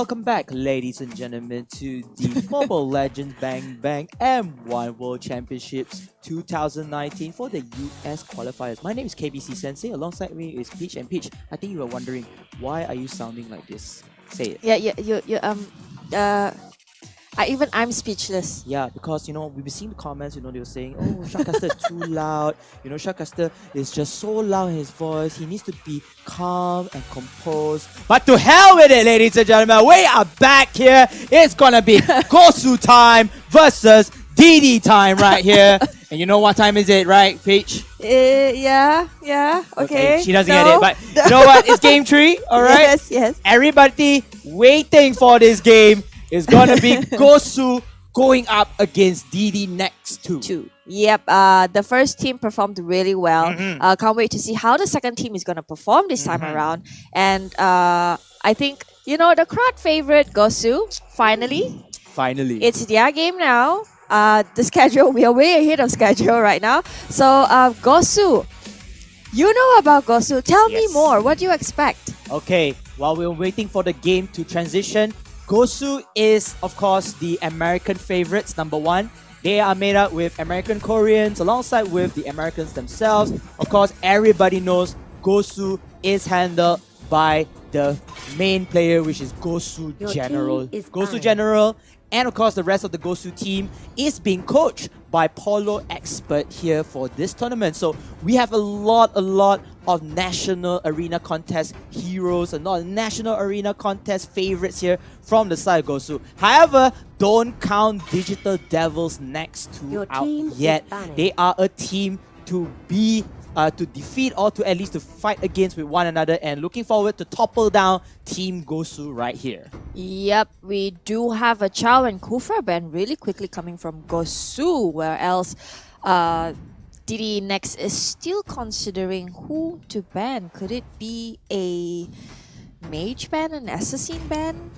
welcome back, ladies and gentlemen, to the Mobile Legends Bang Bang M1 World Championships 2019 for the US qualifiers. My name is KBC Sensei. Alongside me is Peach. And Peach, I think you were wondering, why are you sounding like this? Say it. Yeah, I'm speechless. Yeah, because we've been seeing the comments. They were saying, "Oh, Sharkcaster is too loud. Sharkcaster is just so loud in his voice. He needs to be calm and composed." But to hell with it, ladies and gentlemen. We are back here. It's gonna be Gosu time versus DD time right here. And you know what time is it, right, Peach? Yeah. Okay. She doesn't get it, but you know what? It's game 3. All right. Yes. Everybody waiting for this game. Is gonna be Gosu going up against DDNex 2. Yep. The first team performed really well. Can't wait to see how the second team is gonna perform this time around. And I think the crowd favorite Gosu finally. It's their game now. The schedule, we are way ahead of schedule right now. So Gosu, you know about Gosu. Tell me more. What do you expect? Okay. While we're waiting for the game to transition. Gosu is, of course, the American favorites, number 1. They are made up with American Koreans alongside with the Americans themselves. Of course, everybody knows Gosu is handled by the main player, which is Gosu General. Gosu General, and of course, the rest of the Gosu team is being coached by Polo Expert here for this tournament. So we have a lot of national arena contest heroes and not national arena contest favorites here from the side of Gosu. However, don't count Digital Devils next to out yet. They are a team to be to defeat or to at least to fight against with one another, and looking forward to topple down Team Gosu right here. Yep, we do have a Chao and Kufra ban really quickly coming from Gosu, where else DDNex is still considering who to ban. Could it be a mage ban, an assassin ban?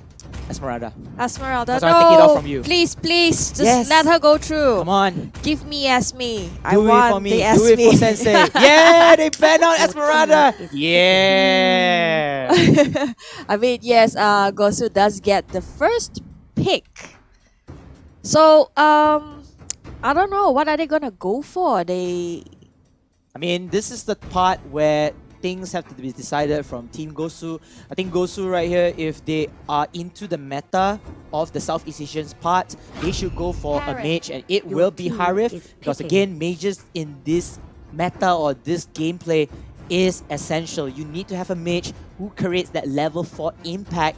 Esmeralda. That's why I take it off from you. Please, just let her go through. Come on. Give me Esme. Do it for me. Do it for Sensei. Yeah, they banned out Esmeralda. Yeah. I mean, yes, Gosu does get the first pick. So, I don't know. What are they gonna go for? I mean, this is the part where things have to be decided from Team Gosu. I think Gosu right here, if they are into the meta of the Southeast Asians part, they should go for a mage, and it will be Harif, because again, mages in this meta or this gameplay is essential. You need to have a mage who creates that level 4 impact,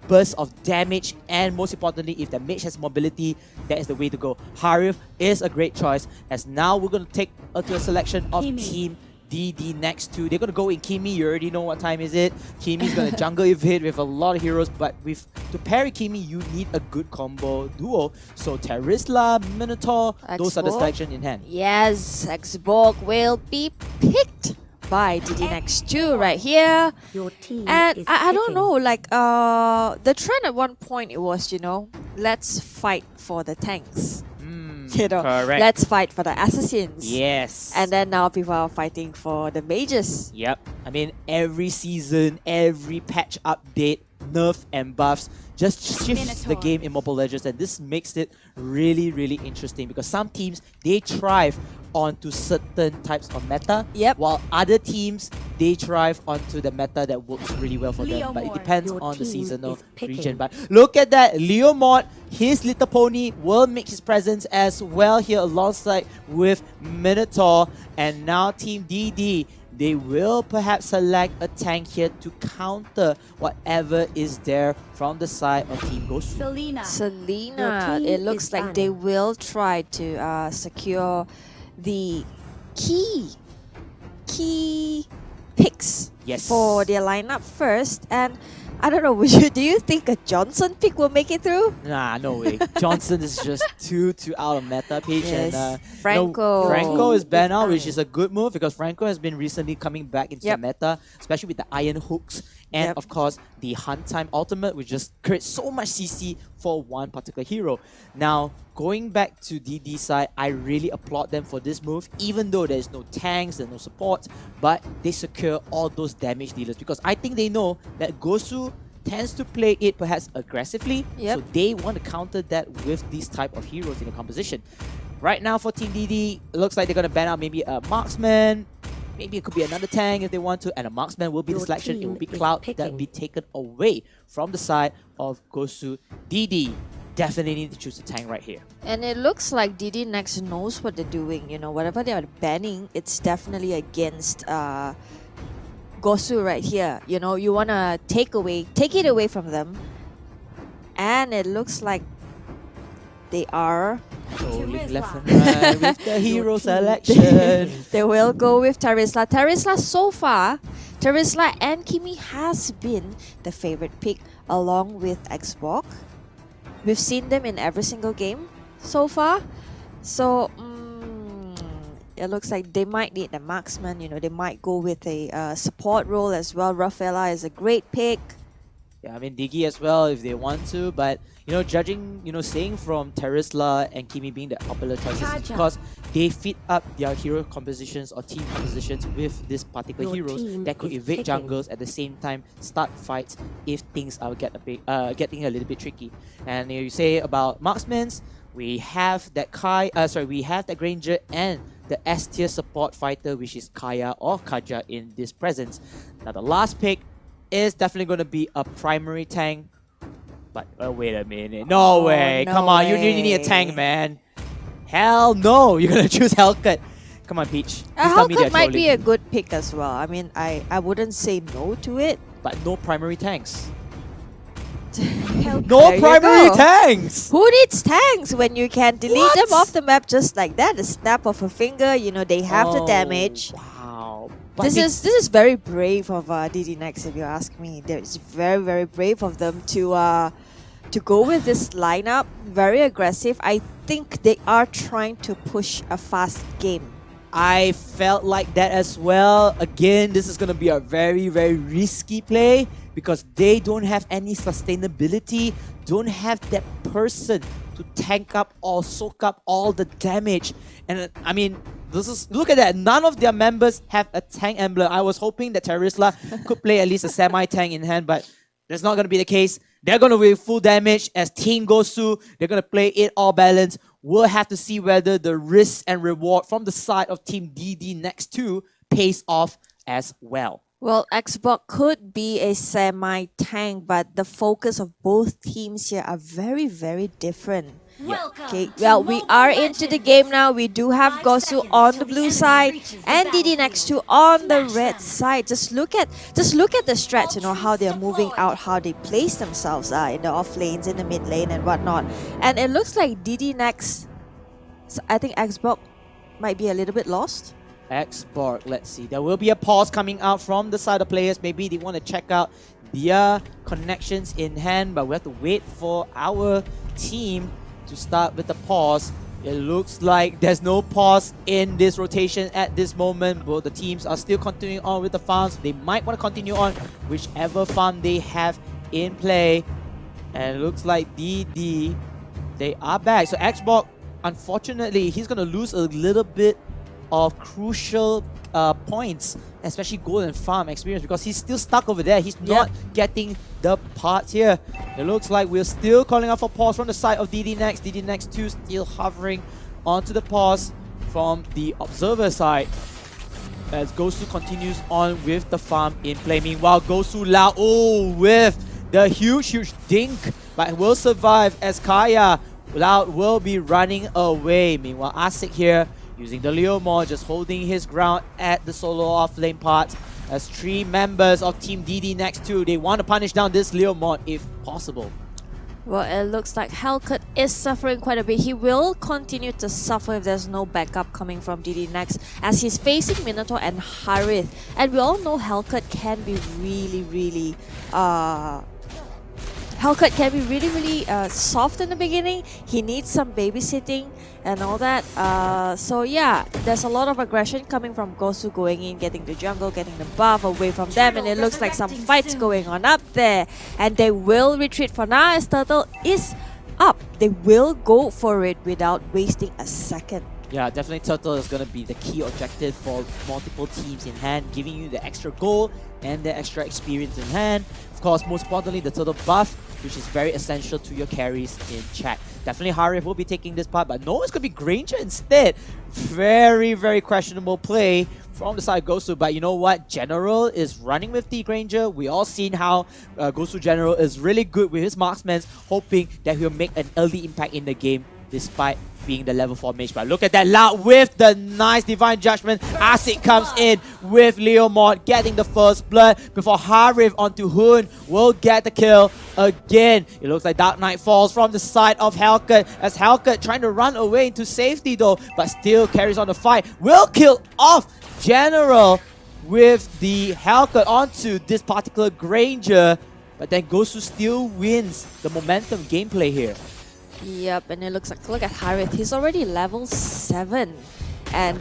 burst of damage, and most importantly, if the mage has mobility, that is the way to go. Harif is a great choice, as now we're going to take to a selection of Team DDNex 2. They're going to go in Kimi. You already know what time is it. Kimi's going to jungle hit with a lot of heroes, but to parry Kimi, you need a good combo duo. So Terisla, Minotaur, those are the selection in hand. Yes, Xborg will be picked by DDNex 2 right here. And I don't know, like the trend at one point, it was, let's fight for the tanks. Correct. Let's fight for the assassins. Yes. And then now people are fighting for the mages. Yep. I mean, every season, every patch update, nerf and buffs just shifts the game in Mobile Legends, and this makes it really interesting, because some teams, they thrive onto certain types of meta, while other teams, they thrive onto the meta that works really well for them. But it depends on the seasonal region. But look at that, Leo Mod, his little pony will make his presence as well here alongside with Minotaur. And now Team DD, they will perhaps select a tank here to counter whatever is there from the side of Team Gosu. Selena, it looks like they will try to secure the key picks for their lineup first. And I don't know, do you think a Johnson pick will make it through? Nah, no way. Johnson is just too out of meta, Peach. Yes. And Franco. Franco is banned out, which is a good move, because Franco has been recently coming back into the meta, especially with the iron hooks. And of course, the Hunt Time Ultimate, which just creates so much CC for one particular hero. Now, going back to DD side, I really applaud them for this move, even though there's no tanks, there's no support, but they secure all those damage dealers, because I think they know that Gosu tends to play it perhaps aggressively. Yep. So they want to counter that with these type of heroes in the composition. Right now for Team DD, it looks like they're going to ban out maybe a marksman. Maybe it could be another tank if they want to, and a marksman will be the Your selection. It will be team is Cloud that picking. will be taken away from the side of Gosu. DD definitely need to choose a tank right here. And it looks like DDNex knows what they're doing. You know, whatever they are banning, it's definitely against Gosu right here. You know, you want to take it away from them. And it looks like they are. Rolling left and right with the hero selection. They will go with Terisla. Terisla so far, Terisla and Kimi has been the favorite pick along with Xbox. We've seen them in every single game so far. So it looks like they might need a marksman. You know, they might go with a support role as well. Rafaela is a great pick. Yeah, I mean Diggy as well if they want to, but you know, judging, you know, saying from Terisla and Kimi being the popular choices is because they fit up their hero compositions or team compositions with this particular Your heroes team that could is evade picking. jungles at the same time start fights if things are getting a little bit tricky. And you say about marksmans, we have that we have that Granger and the S tier support fighter, which is Kaya or Kaja in this presence. Now the last pick is definitely going to be a primary tank. But wait a minute. No way. no Come on. You really need a way. tank, man. Hell no. You're going to choose Hellcut. Come on, Peach. Please tell me they're Hellcut might be trolling. a good pick as well. I mean, I wouldn't say no to it. But no primary tanks. Hellcat. No There you primary go. tanks! Who needs tanks when you can delete What? them off the map just like that? A snap of a finger, you know, they have the Oh, damage. Wow. But This they- is very brave of DDNex, if you ask me. It's very, very brave of them to go with this lineup. Very aggressive. I think they are trying to push a fast game. I felt like that as well. Again, this is going to be a very, very risky play because they don't have any sustainability, don't have that person to tank up or soak up all the damage. And I mean, look at that. None of their members have a tank emblem. I was hoping that Terisla could play at least a semi-tank in hand, but that's not going to be the case. They're going to be full damage as Team Gosu. They're going to play it all balanced. We'll have to see whether the risk and reward from the side of Team DDNex 2 pays off as well. Well, Xbox could be a semi-tank, but the focus of both teams here are very, very different. Welcome Okay, to well, we Mobile are into the Legends. game now. We do have 5 Gosu seconds on till the the blue enemy side reaches the and DDNex battlefield. 2 on the Smash red them. side. Just look at the strats, you know, how they're moving out, how they place themselves in the off lanes, in the mid lane and whatnot. And it looks like DDNex, I think Xbox might be a little bit lost. Xborg, let's see. There will be a pause coming out from the side of players. Maybe they want to check out their connections in hand, but we have to wait for our team to start with the pause. It looks like there's no pause in this rotation at this moment. Both the teams are still continuing on with the farms. They might want to continue on whichever farm they have in play. And it looks like DD, they are back. So Xbox, unfortunately, he's going to lose a little bit of crucial points, especially gold and farm experience, because he's still stuck over there. He's not getting the parts here. It looks like we're still calling out for pause from the side of DDNex. DDNex 2 still hovering onto the pause from the observer side as Gosu continues on with the farm in play. Meanwhile, Gosu Lao, with the huge dink, but will survive as Kaya Loud will be running away. Meanwhile, Asik here using the Leomore, just holding his ground at the solo off-lane part as 3 members of Team DDNex 2, they want to punish down this Leomore if possible. Well, it looks like Hellcut is suffering quite a bit. He will continue to suffer if there's no backup coming from DDNex as he's facing Minotaur and Harith. And we all know Hellcut can be really soft in the beginning. He needs some babysitting and all that. So yeah, there's a lot of aggression coming from Gosu going in, getting the jungle, getting the buff away from them, and it looks like some fights going on up there. And they will retreat for now as Turtle is up. They will go for it without wasting a second. Yeah, definitely Turtle is going to be the key objective for multiple teams in hand, giving you the extra goal and the extra experience in hand. Of course, most importantly, the Turtle buff, which is very essential to your carries in chat. Definitely Harif will be taking this part, but no, it's going to be Granger instead. Very, very questionable play from the side of Gosu, but you know what? General is running with the Granger. We all seen how Gosu General is really good with his marksmen, hoping that he'll make an early impact in the game despite being the level 4 mage. But look at that Loud with the nice Divine Judgment as it comes in with Leomord getting the first blood before Harif onto Hoon will get the kill again. It looks like Dark Knight falls from the side of Hellcat as Hellcat trying to run away into safety though, but still carries on the fight. Will kill off General with the Hellcat onto this particular Granger, but then Gosu still wins the momentum gameplay here. Yep, and it looks like, look at Harith, he's already level 7. And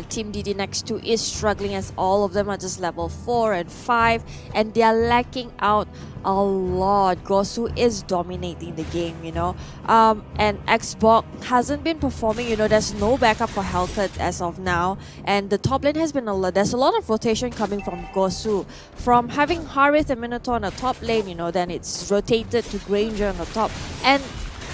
Team DDNex 2 is struggling as all of them are just level 4 and 5. And they are lacking out a lot. Gosu is dominating the game, you know. And Xbox hasn't been performing, you know, there's no backup for Hellcat as of now. And the top lane has been there's a lot of rotation coming from Gosu. From having Harith and Minotaur on the top lane, you know, then it's rotated to Granger on the top. And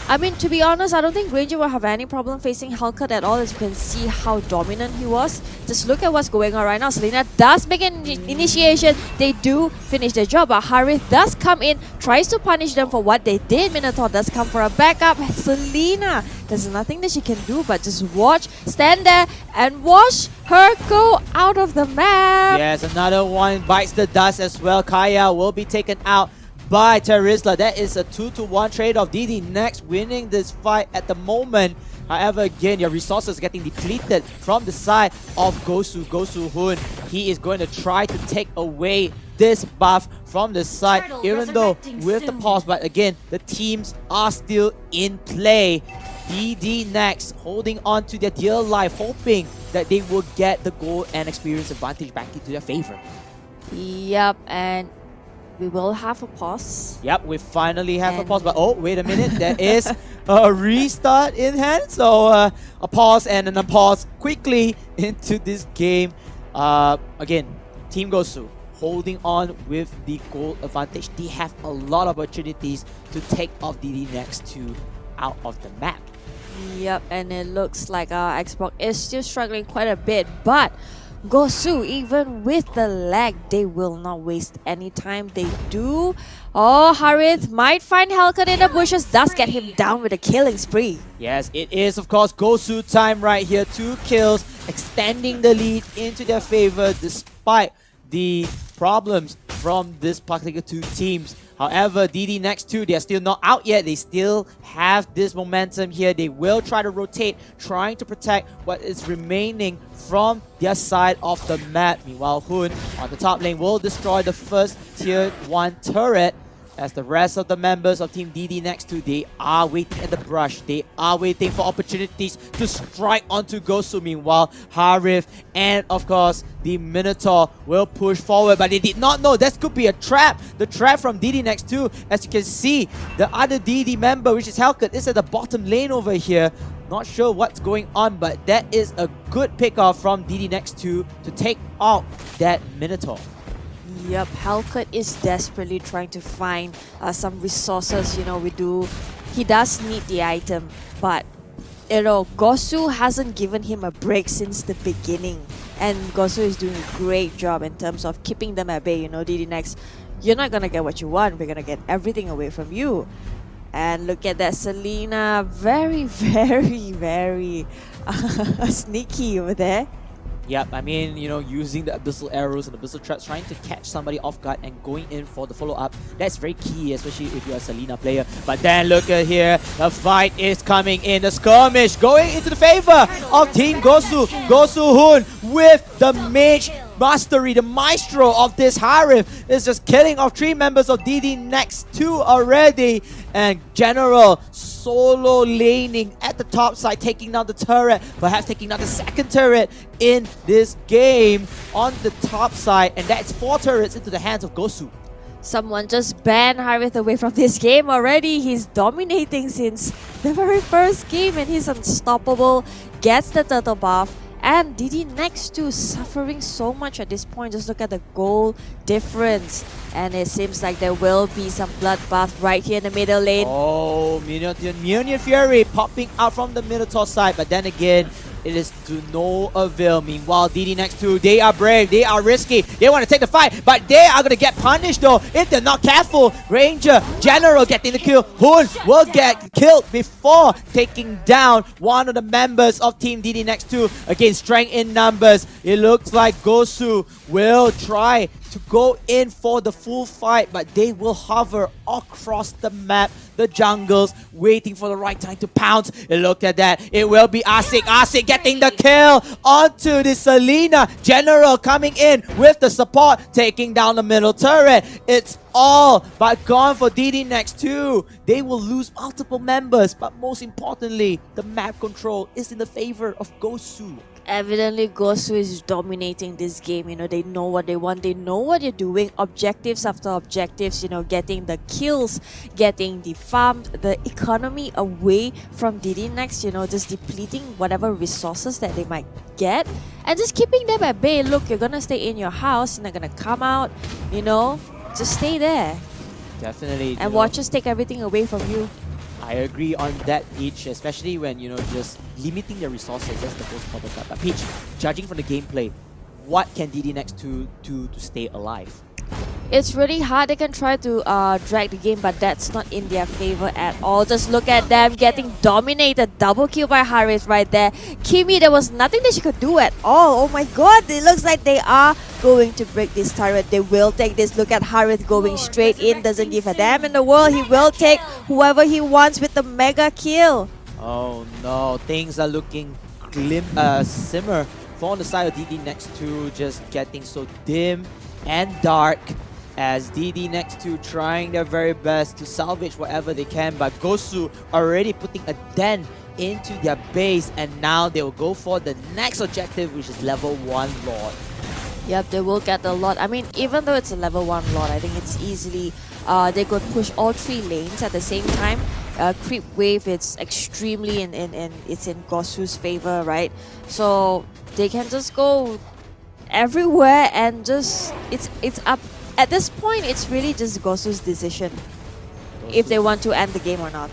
I mean, to be honest, I don't think Granger will have any problem facing Hellcat at all, as you can see how dominant he was. Just look at what's going on right now. Selena does make an initiation. They do finish their job, but Harith does come in, tries to punish them for what they did. Minotaur does come for a backup. Selena, there's nothing that she can do but just watch, stand there, and watch her go out of the map. Yes, another one bites the dust as well. Kaya will be taken out by Terizla. That is a 2-to-1 trade-off. DDNex winning this fight at the moment. However, again, your resources getting depleted from the side of Gosu. Gosu Hoon, he is going to try to take away this buff from the side, Turtle even though resurrecting with the soon. pause. But again, the teams are still in play. DDNex holding on to their dear life, hoping that they will get the goal and experience advantage back into their favor. Yep, and we will have a pause. Yep, we finally have a And- pause, but oh, wait a minute, there is a restart in hand. So a pause and then a pause quickly into this game. Again, Team Gosu holding on with the goal advantage. They have a lot of opportunities to take off DDNex 2 out of the map. Yep, and it looks like Xbox is still struggling quite a bit, but Gosu, even with the lag, they will not waste any time. They do. Oh, Harith might find Hellcat in the bushes, does get him down with a killing spree. Yes, it is, of course, Gosu time right here. 2 kills, extending the lead into their favor despite the problems from this particular 2 teams. However, DDNex 2, they are still not out yet. They still have this momentum here. They will try to rotate, trying to protect what is remaining from their side of the map. Meanwhile, Hoon on the top lane will destroy the first tier 1 turret. As the rest of the members of Team DDNex 2, they are waiting at the brush. They are waiting for opportunities to strike onto Gosu. Meanwhile, Harith and, of course, the Minotaur will push forward. But they did not know this could be a trap. The trap from DDNex 2. As you can see, the other DD member, which is Hellcat, is at the bottom lane over here. Not sure what's going on, but that is a good pickoff from DDNex 2 to take out that Minotaur. Yep, Hellcat is desperately trying to find some resources. You know, he does need the item, but you know, Gosu hasn't given him a break since the beginning, and Gosu is doing a great job in terms of keeping them at bay. You know, DDNex, you're not gonna get what you want. We're gonna get everything away from you. And look at that, Selena, very, very, very sneaky over there. Yep, I mean, you know, using the Abyssal Arrows and Abyssal Traps, trying to catch somebody off guard and going in for the follow-up. That's very key, especially if you're a Selena player. But then look at here, the fight is coming in. The skirmish going into the favor of Team Gosu. Gosu Hoon with the Mage Mastery, the maestro of this Harith is just killing off 3 members of DDNex 2 already. And General solo laning at the top side, taking down the turret, perhaps taking down the second turret in this game on the top side. And that's 4 turrets into the hands of Gosu. Someone just banned Harith away from this game already. He's dominating since the very first game and he's unstoppable gets the turtle buff. And DDNex too, suffering so much at this point. Just look at the goal difference. And it seems like there will be some bloodbath right here in the middle lane. Oh, Minion Fury popping out from the Minotaur side, but then again, it is to no avail. Meanwhile, DDNex 2, they are brave, they are risky, they want to take the fight, but they are going to get punished though if they're not careful. Ranger, General getting the kill. Hoon will get killed before taking down one of the members of Team DDNex 2. Again, strength in numbers. It looks like Gosu will try to go in for the full fight, but they will hover across the map, the jungles, waiting for the right time to pounce. And look at that, it will be Asik getting the kill onto the Selena. General coming in with the support, taking down the middle turret. It's all but gone for DDNex 2. They will lose multiple members, but most importantly, the map control is in the favor of Gosu. Evidently, Gosu is dominating this game. You know, they know what they want. They know what they're doing. Objectives after objectives, you know, getting the kills, getting the farm, the economy away from DDNex, you know, just depleting whatever resources that they might get and just keeping them at bay. Look, you're gonna stay in your house. You're not gonna come out, you know, just stay there. Definitely. And watch us take everything away from you. I agree on that, Peach, especially when, you know, just limiting their resources. That's the most important part. But Peach, judging from the gameplay, what can DDNex do to stay alive? It's really hard. They can try to drag the game, but that's not in their favor at all. Just look at them getting dominated. Double kill by Harith right there. Kimi, there was nothing that she could do at all. Oh my god, it looks like they are going to break this turret. They will take this. Look at Harith going straight in. Doesn't give a damn in the world. He will take whoever he wants with the mega kill. Oh no, things are looking simmer for the side of DDNex 2, just getting so dim and dark as DDNex 2 trying their very best to salvage whatever they can, but Gosu already putting a dent into their base, and now they will go for the next objective, which is level 1 Lord. Yep, they will get the Lord. I mean, even though it's a level 1 Lord, I think it's easily, they could push all 3 lanes at the same time. Creep wave, it's extremely it's in Gosu's favor, right? So they can just go everywhere and just, it's up. At this point, it's really just Gosu's decision if they want to end the game or not.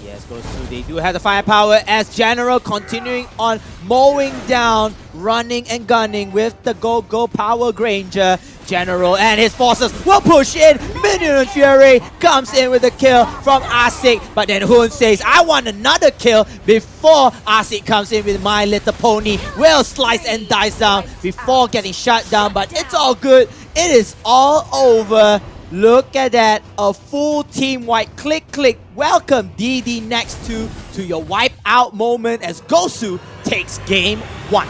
Yes, Gosu, they do have the firepower as General continuing on mowing down, running and gunning with the Go Power Granger. General and his forces will push in. Minion Fury comes in with a kill from Asik, but then Hoon says, I want another kill before Asik comes in with My Little Pony. Will slice and dice down before getting shut down, but it's all good. It is all over. Look at that, a full team wipe. Click. Welcome DDNex 2 to your wipe out moment as Gosu takes game 1.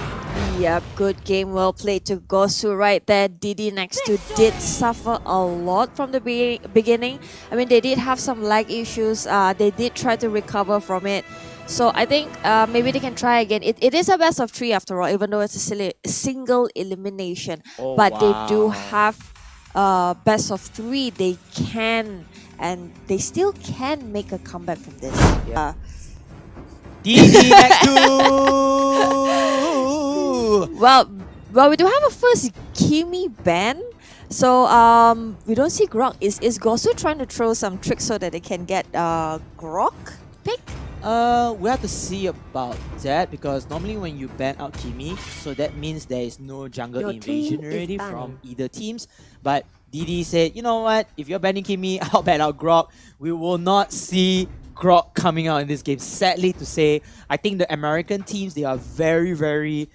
Yep, good game, well played to Gosu right there. DDNex 2 did suffer a lot from the beginning. I mean, they did have some lag issues. They did try to recover from it. So I think maybe they can try again. It is a best of 3 after all, even though it's a single elimination. Oh, but wow. they do have best of 3. They can, and they still can make a comeback from this. Yeah. DDNex 2! Well, we do have a first Kimi ban. So we don't see Grok. Is Gosu trying to throw some tricks so that they can get Grok pick? We have to see about that, because normally when you ban out Kimi, so that means there is no jungle Your invasion team is already banned. from either teams. But DD said, you know what, if you're banning Kimi, I'll ban out Grok. We will not see Grok coming out in this game. Sadly to say, I think the American teams, they are very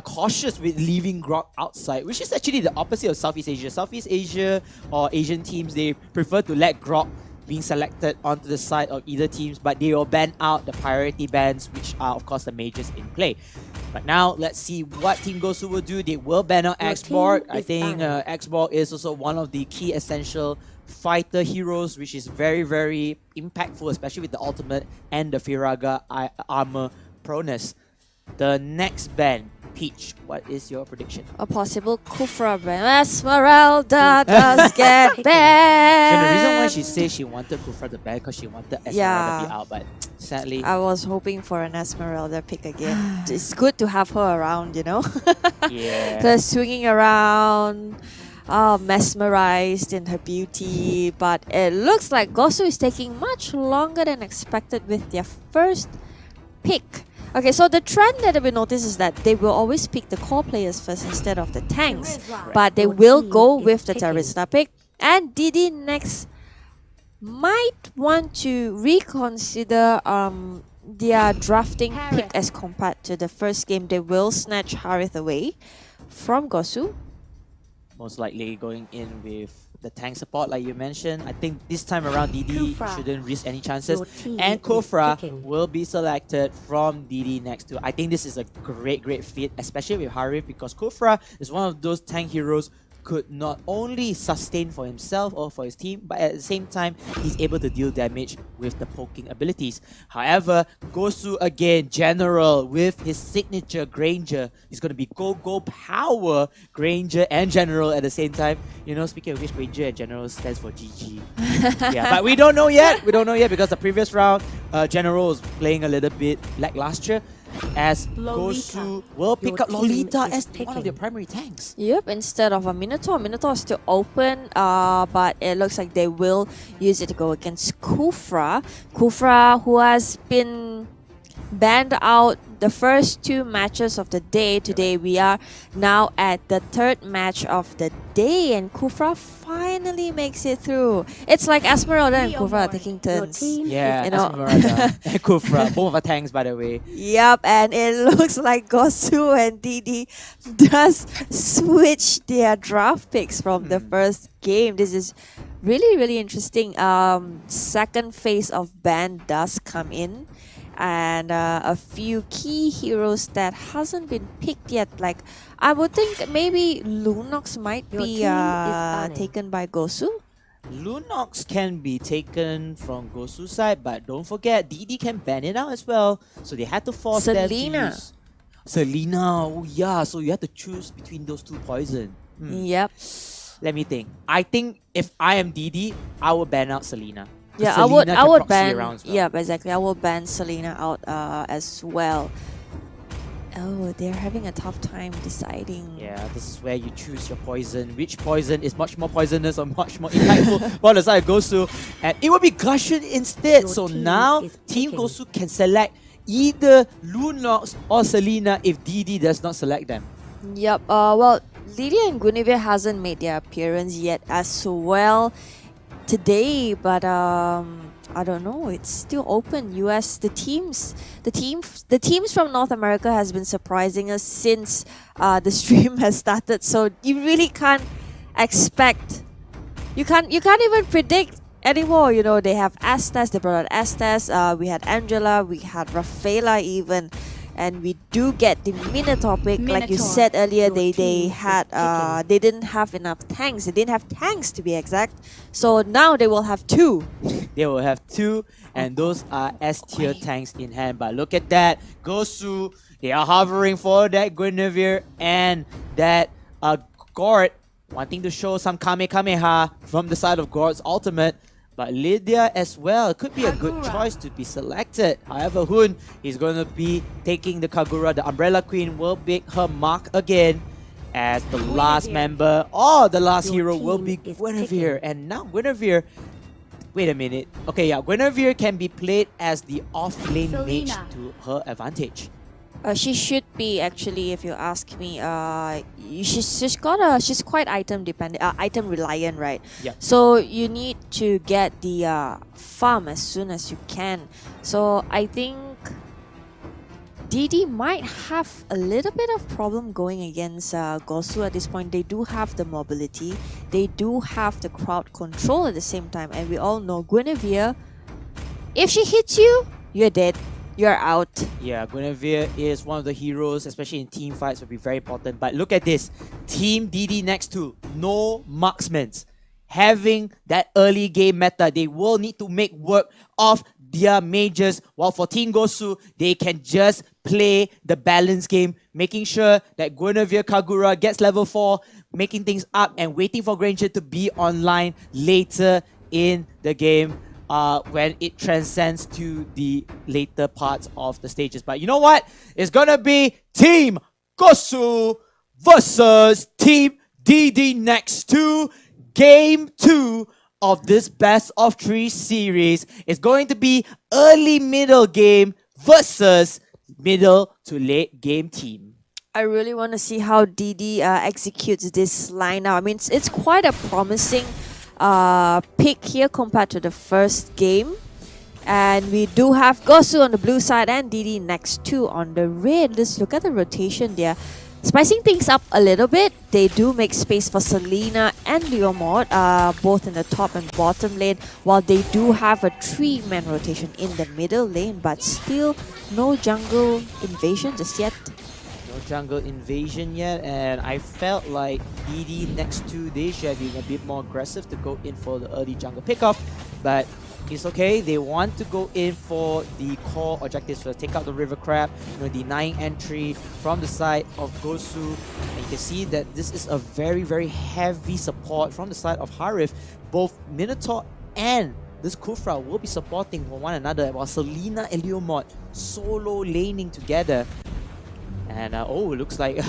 cautious with leaving Grok outside, which is actually the opposite of Southeast Asia. Southeast Asia or Asian teams, they prefer to let Grok being selected onto the side of either teams, but they will ban out the priority bans, which are of course the majors in play. But now let's see what Team Gosu will do. They will ban out Xborg. I think Xborg is also one of the key essential fighter heroes, which is very impactful, especially with the ultimate and the Firaga armor proneness. The next ban Peach, what is your prediction? A possible Kufra ban. Esmeralda does get And banned. the reason why she says she wanted Kufra to ban because she wanted Esmeralda to be out, but sadly, I was hoping for an Esmeralda pick again. It's good to have her around, you know. yeah. Just swinging around, mesmerized in her beauty. But it looks like Gosu is taking much longer than expected with their first pick. Okay, so the trend that we notice is that they will always pick the core players first instead of the tanks. Charisma. But they Your will team go is with the picking. Terrorista pick. And DDNex might want to reconsider their drafting pick Harith. as compared to the first game. They will snatch Harith away from Gosu. Most likely going in with the tank support, like you mentioned. I think this time around, DD Kufra. shouldn't risk any chances. Your team And is Kufra picking. will be selected from DDNex too. I think this is a great fit, especially with Harith, because Kufra is one of those tank heroes could not only sustain for himself or for his team, but at the same time, he's able to deal damage with the poking abilities. However, Gosu again, General, with his signature Granger. He's going to be go power, Granger and General at the same time. You know, speaking of which, Granger and General stands for GG. Yeah, but we don't know yet. We don't know yet because the previous round, General was playing a little bit lackluster, as Lolita. Gosu will pick Your up Lolita team is as one of picking. their primary tanks. Yep, instead of a Minotaur. Minotaur is still open, but it looks like they will use it to go against Kufra. Kufra, who has been banned out the first two matches of the day. Today we are now at the third match of the day, and Kufra finally makes it through. It's like Esmeralda and Kufra are taking Your turns. team Yeah, You know. Esmeralda and Kufra, both are tanks by the way. Yep, and it looks like Gosu and DD does switch their draft picks from the first game. This is really interesting. Second phase of ban does come in, and a few key heroes that hasn't been picked yet. Like I would think maybe Lunox might Your be team is banning. taken by Gosu. Lunox can be taken from Gosu's side, but don't forget, DD can ban it out as well. So they had to force them to Selena. use Selena. Oh yeah, so you have to choose between those two poison. Yep. Let me think. I think if I am DD, I will ban out Selena. 'Cause Yeah, Selena I can would proxy ban. around as well. Yeah, exactly. I will ban Selena out as well. Oh, they're having a tough time deciding. Yeah, this is where you choose your poison. Which poison is much more poisonous or much more impactful for the side of Gosu. And it will be Gushing instead. Your So team now, is Team picking. Gosu can select either Lunox or Selena if DD does not select them. Yep. Well, Lydia and Guinevere hasn't made their appearance yet as well today, but I don't know. It's still open. US, the teams from North America has been surprising us since the stream has started. So you really can't expect. You can't even predict anymore. You know, they have Estes. They brought out Estes. We had Angela. We had Rafaela even. And we do get the Minotaur pick, like you Minotaur. said earlier. Your They team had is picking. they didn't have enough tanks. They didn't have tanks to be exact. So now they will have two. They will have two, and those are S tier tanks in hand. But look at that. Gosu, they are hovering for that Guinevere and that Gord, wanting to show some Kamehameha from the side of Gord's ultimate. But Lydia as well could be a good Kagura. choice to be selected. However, Hun is going to be taking the Kagura. The Umbrella Queen will pick her mark again as the last member or the last Your hero will be team is Guinevere. picking. And now Guinevere, wait a minute. Okay, yeah, Guinevere can be played as the off-lane mage Selena. to her advantage. She should be actually, if you ask me. She's quite item dependent, item reliant, right? Yep. So you need to get the farm as soon as you can. So I think DD might have a little bit of problem going against Gosu at this point. They do have the mobility, they do have the crowd control at the same time, and we all know Guinevere, if she hits you, you're dead. You're out. Yeah, Guinevere is one of the heroes, especially in team fights, will be very important. But look at this. Team DD next to no marksmen. having that early game meta. They will need to make work of their mages, while for Team Gosu, they can just play the balance game, making sure that Guinevere Kagura gets level 4, making things up and waiting for Granger to be online later in the game when it transcends to the later parts of the stages. But you know what? It's gonna be Team Gosu versus Team DDNex 2, Game 2 of this best of 3 series. Is going to be early middle game versus middle to late game team. I really want to see how DD executes this lineup. I mean, it's quite a promising pick here compared to the first game. And we do have Gosu on the blue side and DDNex 2 on the red. Let's look at the rotation there. Spicing things up a little bit, they do make space for Selena and Leomord, both in the top and bottom lane, while they do have a 3-man rotation in the middle lane, but still no jungle invasion just yet. No jungle invasion yet, and I felt like DDNex 2, they should have been a bit more aggressive to go in for the early jungle pickoff, but it's okay. They want to go in for the core objectives first. Take out the river crab, denying entry from the side of Gosu. And you can see that this is a very, very heavy support from the side of Harif. Both Minotaur and this Kufra will be supporting one another, while Selena and Leomord solo laning together. And it looks like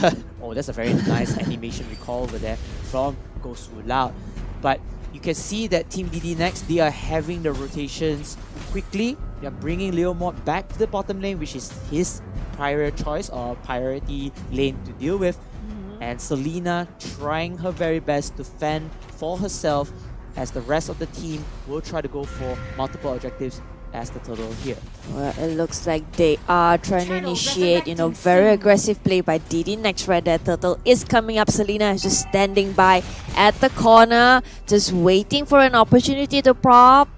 oh, that's a very nice animation recall over there from Gosu Loud. But you can see that Team DDNex, they are having the rotations quickly. They are bringing Leomord back to the bottom lane, which is his prior choice or priority lane to deal with. And Selena trying her very best to fend for herself, as the rest of the team will try to go for multiple objectives as the turtle here. Well, it looks like they are trying to initiate, very aggressive play by DDNex right there. Turtle is coming up. Selena is just standing by at the corner, just waiting for an opportunity to prop.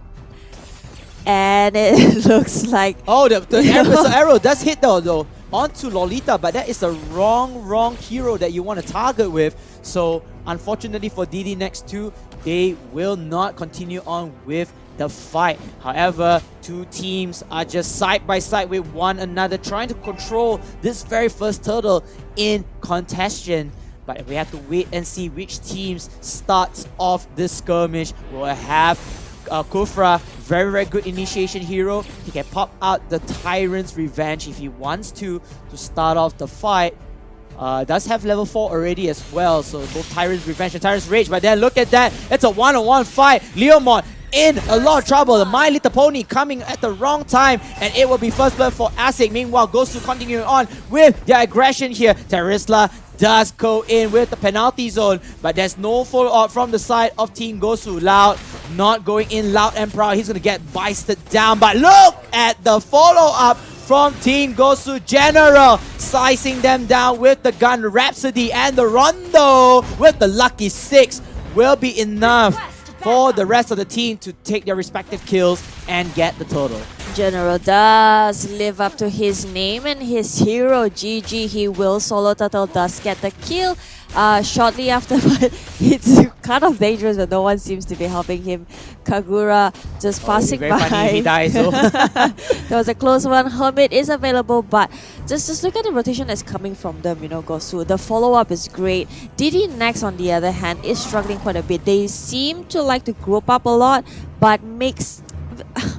And it looks like... Oh, the arrow does hit though onto Lolita, but that is the wrong hero that you want to target with. So unfortunately for DDNex 2, they will not continue on with the fight. However, two teams are just side by side with one another, trying to control this very first turtle in contention. But we have to wait and see which teams starts off this skirmish. We'll have Kufra, very good initiation hero. He can pop out the Tyrant's Revenge if he wants to start off the fight. Does have level 4 already as well, so both Tyrant's Revenge and Tyrant's Rage. But then look at that, it's a one-on-one fight. Leomord in a lot of trouble. The My Little Pony coming at the wrong time, and it will be first blood for Asik. Meanwhile, Gosu continuing on with their aggression here. Terisla does go in with the penalty zone, but there's no follow-up from the side of Team Gosu. Loud not going in loud and proud. He's going to get bisted down, but look at the follow-up from Team Gosu. General slicing them down with the gun. Rhapsody and the Rondo with the lucky 6 will be enough for the rest of the team to take their respective kills and get the total. General does live up to his name and his hero. GG, he will solo. Turtle does get the kill shortly after, but it's kind of dangerous, but no one seems to be helping him. Kagura just passing by. Funny if he dies, so. There was a close one. Hermit is available, but just look at the rotation that's coming from them, Gosu. The follow-up is great. DDNex, on the other hand, is struggling quite a bit. They seem to like to group up a lot, but makes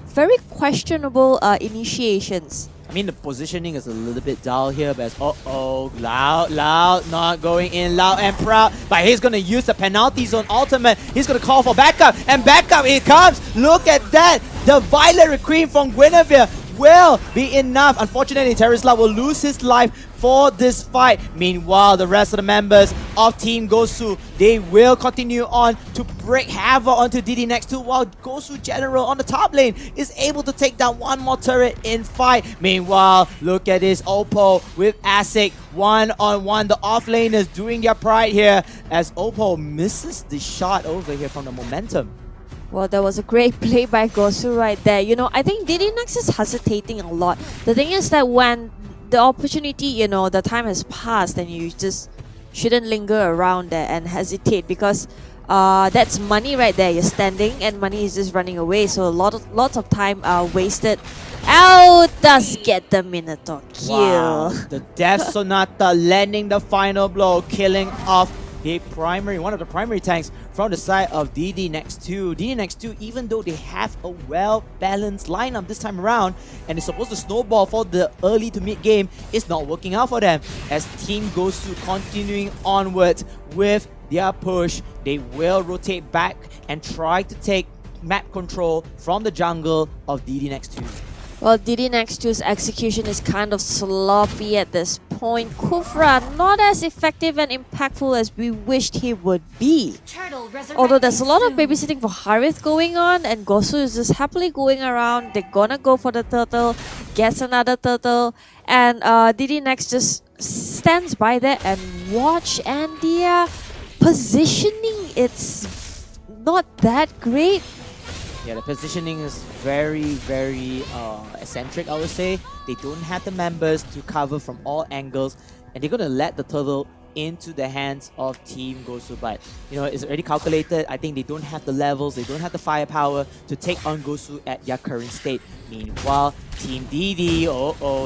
very questionable initiations. I mean, the positioning is a little bit dull here, but it's, Loud, not going in, loud and proud, but he's going to use the penalty zone ultimate. He's going to call for backup, and backup it comes. Look at that. The Violet Requiem from Guinevere will be enough. Unfortunately, Terisla will lose his life for this fight. Meanwhile, the rest of the members of Team Gosu, they will continue on to break havoc onto DDNex 2, while Gosu General on the top lane is able to take down one more turret in fight. Meanwhile, look at this Oppo with Asik one-on-one. The off-laners doing their pride here as Oppo misses the shot over here from the momentum. Well, that was a great play by Gosu right there. I think DDNex is hesitating a lot. The thing is that when the opportunity, the time has passed, and you just shouldn't linger around there and hesitate, because that's money right there. You're standing and money is just running away. So lots of time wasted. Ow, does get the Minotaur kill. Wow. The Death Sonata landing the final blow, killing off one of the primary tanks from the side of DDNex 2. DDNex 2, even though they have a well-balanced lineup this time around and it's supposed to snowball for the early to mid game, it's not working out for them. As Team Gosu continuing onwards with their push, they will rotate back and try to take map control from the jungle of DDNex 2. Well, DDNex 2's execution is kind of sloppy at this point. Kufra not as effective and impactful as we wished he would be. Although there's a lot of babysitting for Harith going on, and Gosu is just happily going around. They're gonna go for the turtle, gets another turtle, and DDNex just stands by there and watch, and the positioning, it's not that great. Yeah, the positioning is very eccentric, I would say. They don't have the members to cover from all angles, and they're going to let the turtle into the hands of Team Gosu. But, you know, it's already calculated. I think they don't have the levels, they don't have the firepower to take on Gosu at their current state. Meanwhile, Team DD,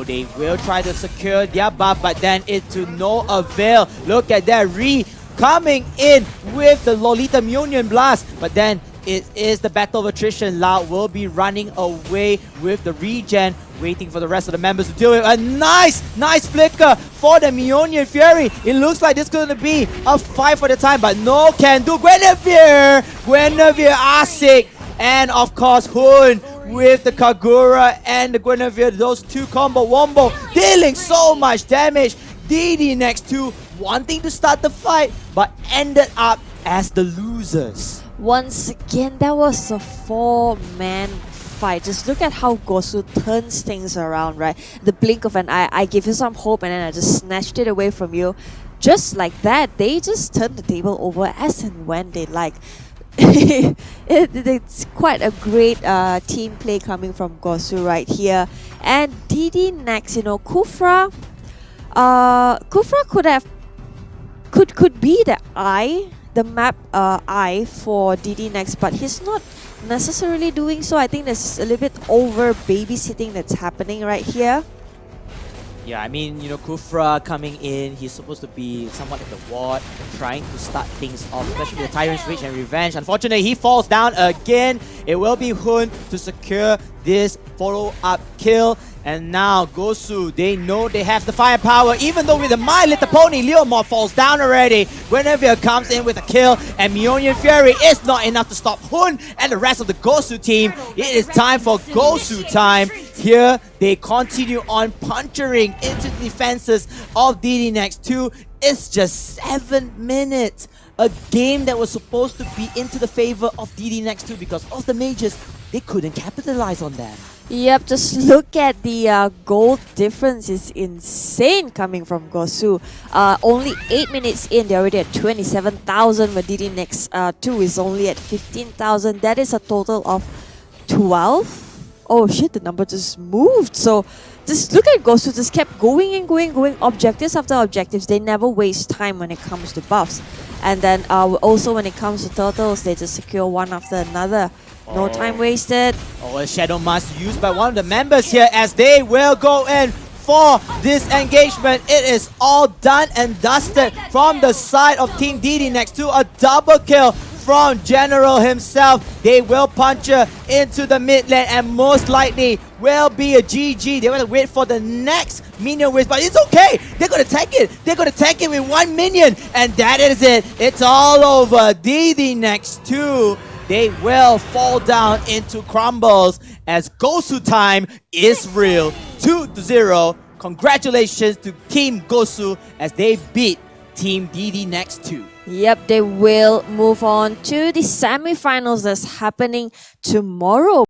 they will try to secure their buff, but then it's to no avail. Look at that, coming in with the Lolita Munion Blast, but then it is the battle of attrition. Loud will be running away with the regen, waiting for the rest of the members to do it. A nice flicker for the Mionian Fury. It looks like this is going to be a fight for the time, but no can do. Guinevere, Asik, and of course Hun with the Kagura and the Guinevere. Those two combo wombo dealing so much damage. DDNex 2 wanting to start the fight, but ended up as the losers. Once again, that was a 4-man fight. Just look at how Gosu turns things around, right? The blink of an eye, I give you some hope and then I just snatched it away from you. Just like that, they just turned the table over as and when they like. It's quite a great team play coming from Gosu right here. And DDNex, you know, Kufra could be the map eye for DDNex, but he's not necessarily doing so. I think there's a little bit over babysitting that's happening right here. Yeah, I mean, you know, Kufra coming in, he's supposed to be somewhat at the ward, trying to start things off, especially with Tyrant's Reach and Revenge. Unfortunately, he falls down again. It will be Hun to secure this follow-up kill. And now Gosu, they know they have the firepower, even though with the My Little Pony, Leomorph falls down already. Guinevere comes in with a kill, and Mionian Fury is not enough to stop Hun and the rest of the Gosu team. It is time for Gosu time. Here, they continue on puncturing into the defenses of DDNex 2. It's just 7 minutes. A game that was supposed to be into the favor of DDNex 2 because of the mages. They couldn't capitalize on that. Yep, just look at the gold difference. Is insane coming from Gosu. Only 8 minutes in, they're already at 27,000, but DDNex 2 is only at 15,000. That is a total of 12. Oh shit, the number just moved. So just look at Gosu, just kept going and going, objectives after objectives. They never waste time when it comes to buffs. And then also when it comes to turtles, they just secure one after another. No time wasted. A Shadow Mask used by one of the members here as they will go in for this engagement. It is all done and dusted from the side of Team DDNex 2. A double kill from General himself. They will punch her into the mid lane and most likely will be a GG. They want to wait for the next minion wave, but it's okay. They're going to take it. They're going to take it with 1 minion, and that is it. It's all over. DDNex 2. They will fall down into crumbles as Gosu time is real. 2-0. Congratulations to Team Gosu as they beat Team DDNex 2. Yep, they will move on to the semi-finals that's happening tomorrow.